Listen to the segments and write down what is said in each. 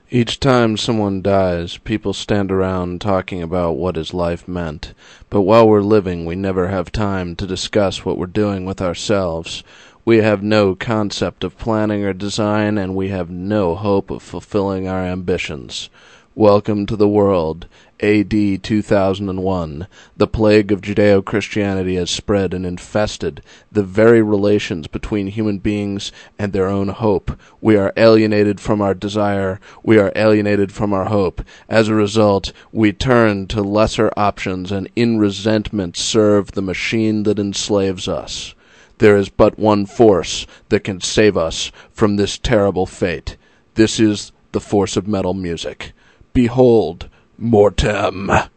Each time someone dies, people stand around talking about what his life meant. But while we're living, we never have time to discuss what we're doing with ourselves. We have no concept of planning or design, and we have no hope of fulfilling our ambitions. Welcome to the world, A.D. 2001. The plague of Judeo-Christianity has spread and infested the very relations between human beings and their own hope. We are alienated from our desire. We are alienated from our hope. As a result, we turn to lesser options and in resentment serve the machine that enslaves us. There is but one force that can save us from this terrible fate. This is the force of metal music. Behold, Mortem. The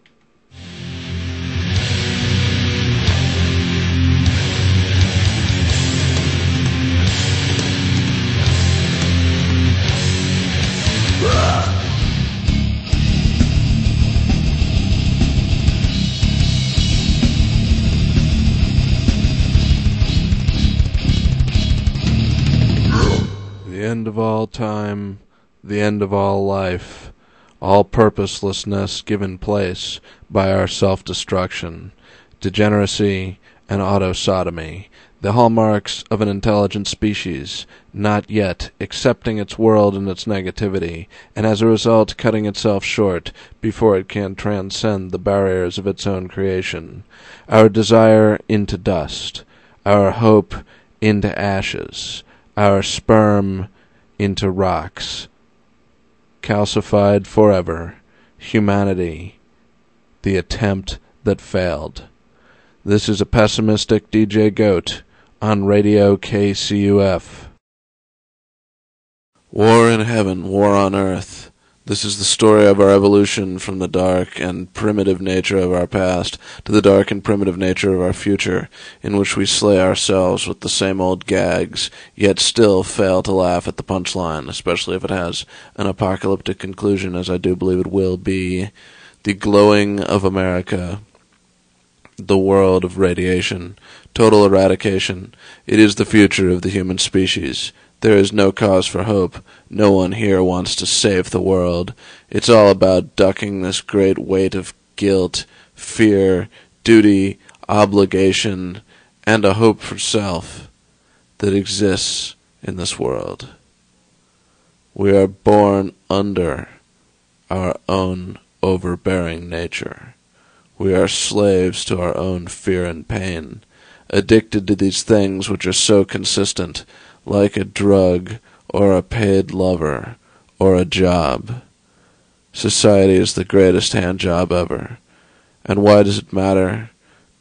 end of all time, the end of all life. All purposelessness given place by our self-destruction, degeneracy, and autosodomy, the hallmarks of an intelligent species, not yet accepting its world and its negativity, and as a result cutting itself short before it can transcend the barriers of its own creation. Our desire into dust, our hope into ashes, our sperm into rocks. Calcified forever, humanity, the attempt that failed. This is a pessimistic DJ Goat on Radio KCUF. War in heaven, war on earth. This is the story of our evolution from the dark and primitive nature of our past to the dark and primitive nature of our future, in which we slay ourselves with the same old gags, yet still fail to laugh at the punchline, especially if it has an apocalyptic conclusion, as I do believe it will be. The glowing of America, the world of radiation, total eradication. It is the future of the human species. There is no cause for hope. No one here wants to save the world. It's all about ducking this great weight of guilt, fear, duty, obligation, and a hope for self that exists in this world. We are born under our own overbearing nature. We are slaves to our own fear and pain, addicted to these things which are so consistent, like a drug, or a paid lover, or a job. Society is the greatest hand job ever. And why does it matter?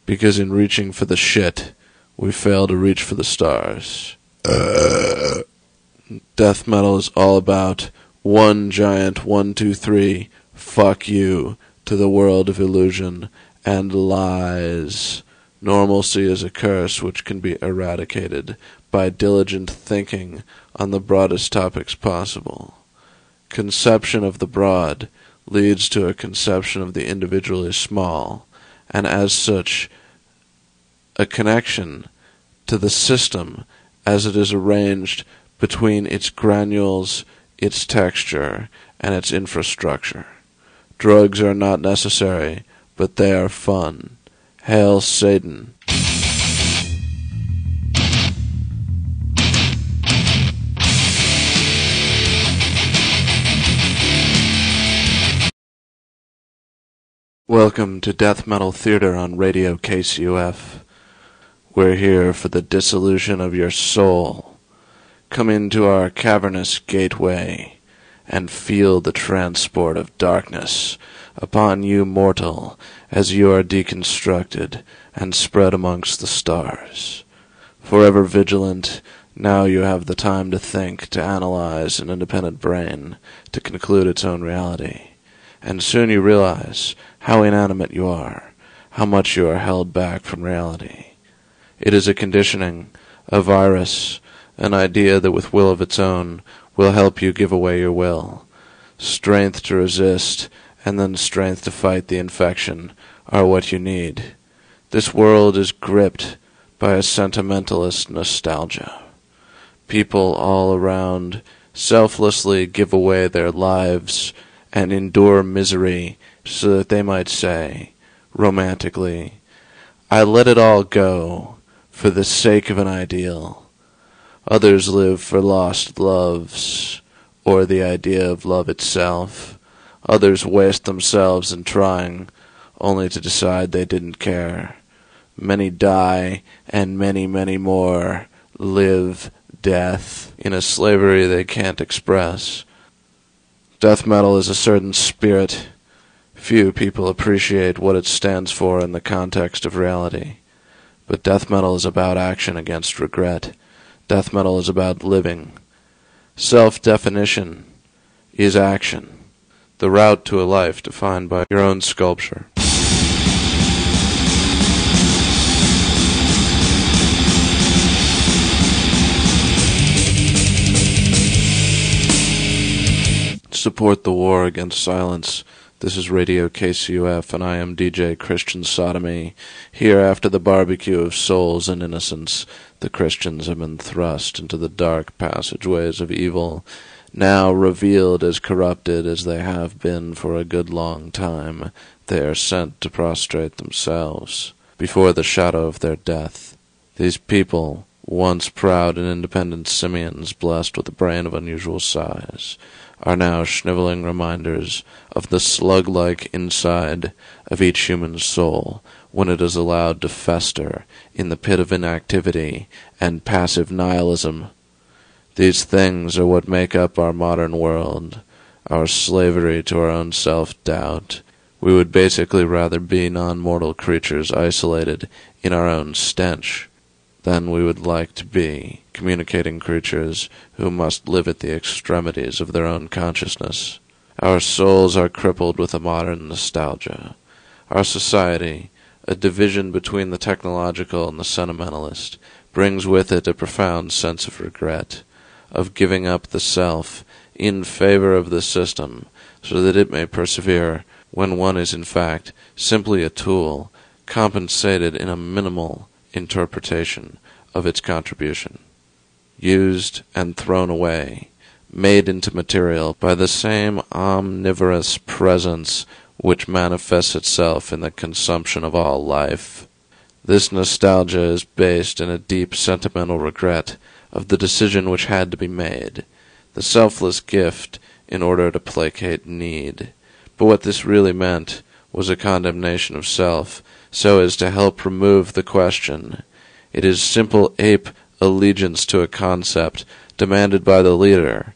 Because in reaching for the shit, we fail to reach for the stars. Death metal is all about one giant 1, 2, 3, fuck you, to the world of illusion and lies. Normalcy is a curse which can be eradicated by diligent thinking on the broadest topics possible. Conception of the broad leads to a conception of the individually small, and as such, a connection to the system as it is arranged between its granules, its texture, and its infrastructure. Drugs are not necessary, but they are fun. Hail Satan. Welcome to Death Metal Theater on Radio KCUF. We're here for the dissolution of your soul. Come into our cavernous gateway and feel the transport of darkness upon you mortal as you are deconstructed and spread amongst the stars. Forever vigilant, now you have the time to think, to analyze an independent brain, to conclude its own reality. And soon you realize how inanimate you are, how much you are held back from reality. It is a conditioning, a virus, an idea that with will of its own will help you give away your will. Strength to resist, and then strength to fight the infection are what you need. This world is gripped by a sentimentalist nostalgia. People all around selflessly give away their lives and endure misery so that they might say, romantically, I let it all go for the sake of an ideal. Others live for lost loves, or the idea of love itself. Others waste themselves in trying, only to decide they didn't care. Many die, and many, many more live death in a slavery they can't express. Death metal is a certain spirit. Few people appreciate what it stands for in the context of reality. But death metal is about action against regret. Death metal is about living. Self-definition is action, the route to a life defined by your own sculpture. Support the war against silence. This is Radio KCUF, and I am DJ Christian Sodomy. Here, after the barbecue of souls and innocence, the Christians have been thrust into the dark passageways of evil, now revealed as corrupted as they have been for a good long time. They are sent to prostrate themselves before the shadow of their death. These people, once proud and independent simians blessed with a brain of unusual size, are now shriveling reminders of the slug-like inside of each human soul when it is allowed to fester in the pit of inactivity and passive nihilism. These things are what make up our modern world, our slavery to our own self-doubt. We would basically rather be non-mortal creatures isolated in our own stench than we would like to be communicating creatures who must live at the extremities of their own consciousness. Our souls are crippled with a modern nostalgia. Our society, a division between the technological and the sentimentalist, brings with it a profound sense of regret, of giving up the self in favor of the system so that it may persevere when one is in fact simply a tool, compensated in a minimal interpretation of its contribution, used and thrown away, made into material by the same omnivorous presence which manifests itself in the consumption of all life. This nostalgia is based in a deep sentimental regret of the decision which had to be made, the selfless gift in order to placate need. But what this really meant was a condemnation of self, so as to help remove the question. It is simple ape allegiance to a concept demanded by the leader,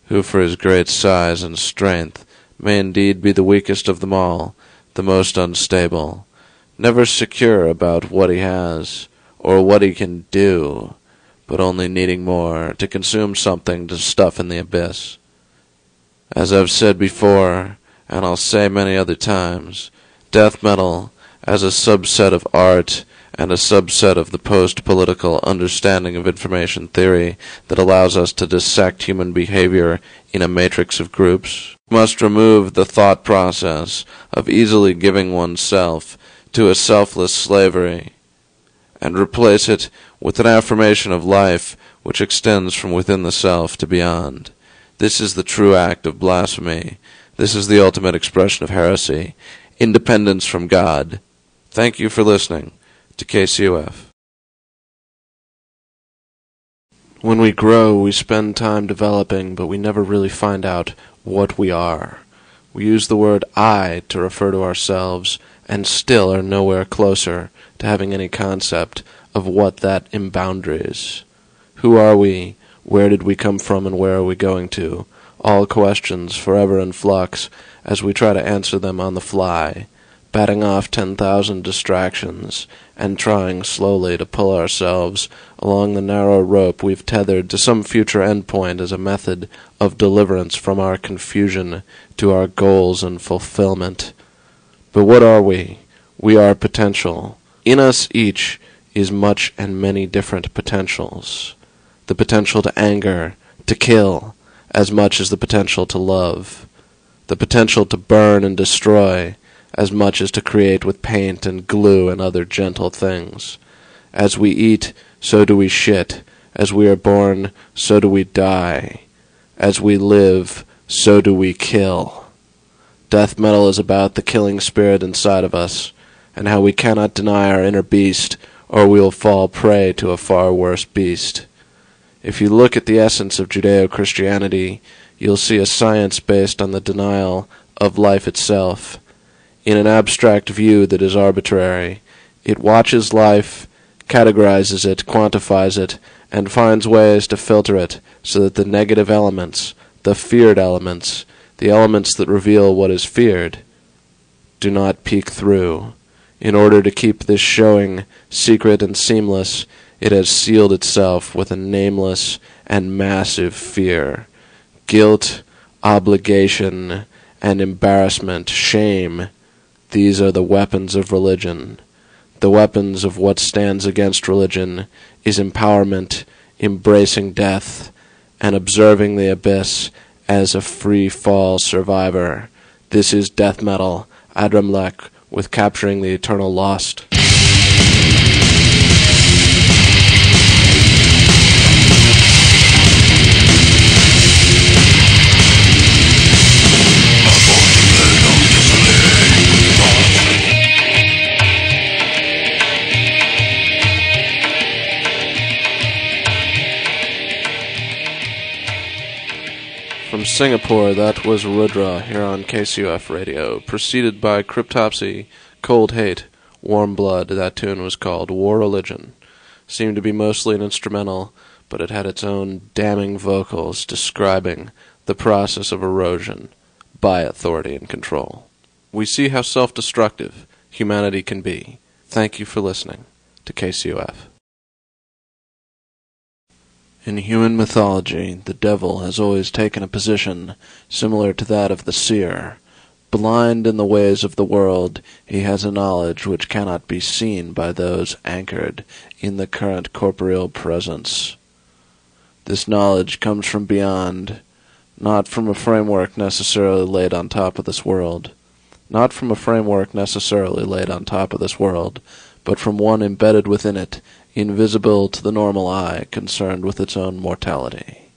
who for his great size and strength may indeed be the weakest of them all, the most unstable, never secure about what he has, or what he can do, but only needing more to consume something to stuff in the abyss. As I've said before, and I'll say many other times, death metal, as a subset of art and a subset of the post-political understanding of information theory that allows us to dissect human behavior in a matrix of groups, must remove the thought process of easily giving oneself to a selfless slavery, and replace it with an affirmation of life which extends from within the self to beyond. This is the true act of blasphemy. This is the ultimate expression of heresy, independence from God. Thank you for listening to KCUF. When we grow, we spend time developing, but we never really find out what we are. We use the word I to refer to ourselves, and still are nowhere closer to having any concept of what that imboundaries. Who are we? Where did we come from, and where are we going to? All questions forever in flux as we try to answer them on the fly, batting off 10,000 distractions and trying slowly to pull ourselves along the narrow rope we've tethered to some future endpoint as a method of deliverance from our confusion to our goals and fulfillment. But what are we? We are potential. In us each is much and many different potentials. The potential to anger, to kill, as much as the potential to love. The potential to burn and destroy, as much as to create with paint and glue and other gentle things. As we eat, so do we shit. As we are born, so do we die. As we live, so do we kill. Death metal is about the killing spirit inside of us, and how we cannot deny our inner beast, or we will fall prey to a far worse beast. If you look at the essence of Judeo-Christianity, you'll see a science based on the denial of life itself. In an abstract view that is arbitrary, it watches life, categorizes it, quantifies it, and finds ways to filter it so that the negative elements, the feared elements, the elements that reveal what is feared, do not peek through. In order to keep this showing secret and seamless, it has sealed itself with a nameless and massive fear. Guilt, obligation, and embarrassment, shame, these are the weapons of religion. The weapons of what stands against religion is empowerment, embracing death, and observing the abyss as a free-fall survivor. This is death metal, Adramlek, with Capturing the Eternal Lost. From Singapore, that was Rudra here on KCUF Radio, preceded by Cryptopsy, Cold Hate, Warm Blood. That tune was called War Religion. Seemed to be mostly an instrumental, but it had its own damning vocals describing the process of erosion by authority and control. We see how self-destructive humanity can be. Thank you for listening to KCUF. In human mythology, the devil has always taken a position similar to that of the seer. Blind in the ways of the world, he has a knowledge which cannot be seen by those anchored in the current corporeal presence. This knowledge comes from beyond, not from a framework necessarily laid on top of this world. Not from a framework necessarily laid on top of this world, but from one embedded within it, invisible to the normal eye, concerned with its own mortality.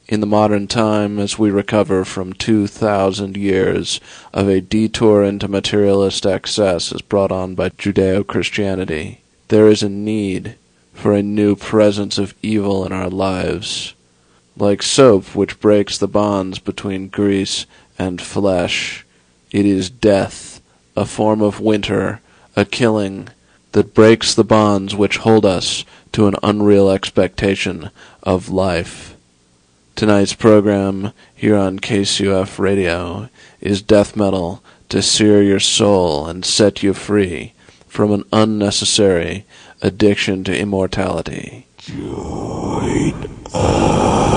In the modern time, as we recover from 2,000 years of a detour into materialist excess as brought on by Judeo-Christianity, there is a need for a new presence of evil in our lives. Like soap which breaks the bonds between grease and flesh, it is death, a form of winter, a killing, that breaks the bonds which hold us to an unreal expectation of life. Tonight's program here on KCUF Radio is death metal to sear your soul and set you free from an unnecessary addiction to immortality. Join us.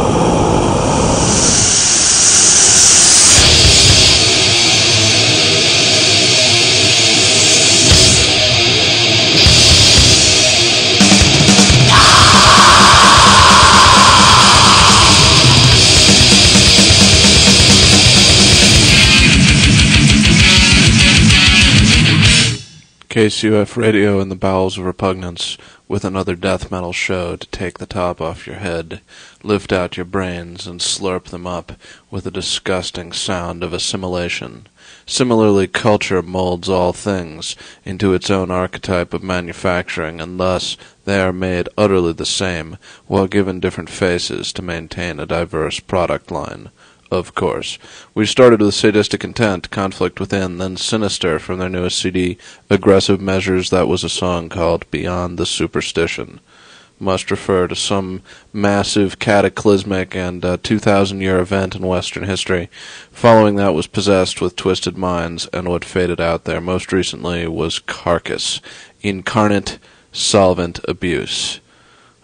KCUF Radio in the bowels of repugnance with another death metal show to take the top off your head, lift out your brains, and slurp them up with a disgusting sound of assimilation. Similarly, culture molds all things into its own archetype of manufacturing, and thus they are made utterly the same, while given different faces to maintain a diverse product line. Of course. We started with Sadistic Intent, Conflict Within, then Sinister from their newest CD, Aggressive Measures. That was a song called Beyond the Superstition. Must refer to some massive, cataclysmic, and 2,000-year event in Western history. Following that was Possessed with Twisted Minds, and what faded out there most recently was Carcass, Incarnate Solvent Abuse.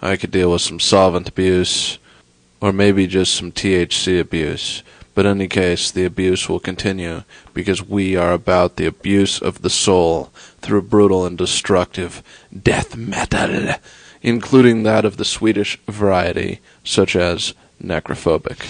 I could deal with some solvent abuse, or maybe just some THC abuse. But in any case, the abuse will continue, because we are about the abuse of the soul through brutal and destructive death metal, including that of the Swedish variety, such as Necrophobic.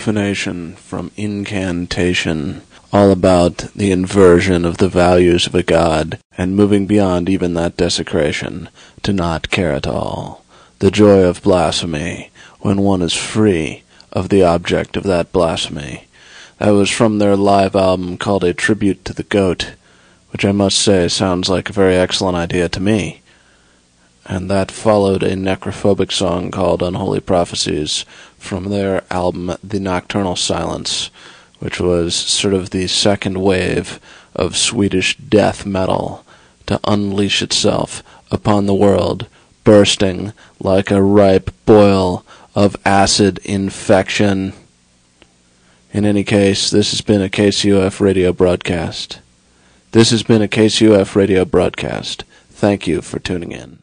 profanation from incantation, all about the inversion of the values of a god, and moving beyond even that desecration, to not care at all. The joy of blasphemy, when one is free of the object of that blasphemy. That was from their live album called A Tribute to the Goat, which I must say sounds like a very excellent idea to me. And that followed a necrophobic song called Unholy Prophecies from their album The Nocturnal Silence, which was sort of the second wave of Swedish death metal to unleash itself upon the world, bursting like a ripe boil of acid infection. In any case, this has been a KCUF radio broadcast. Thank you for tuning in.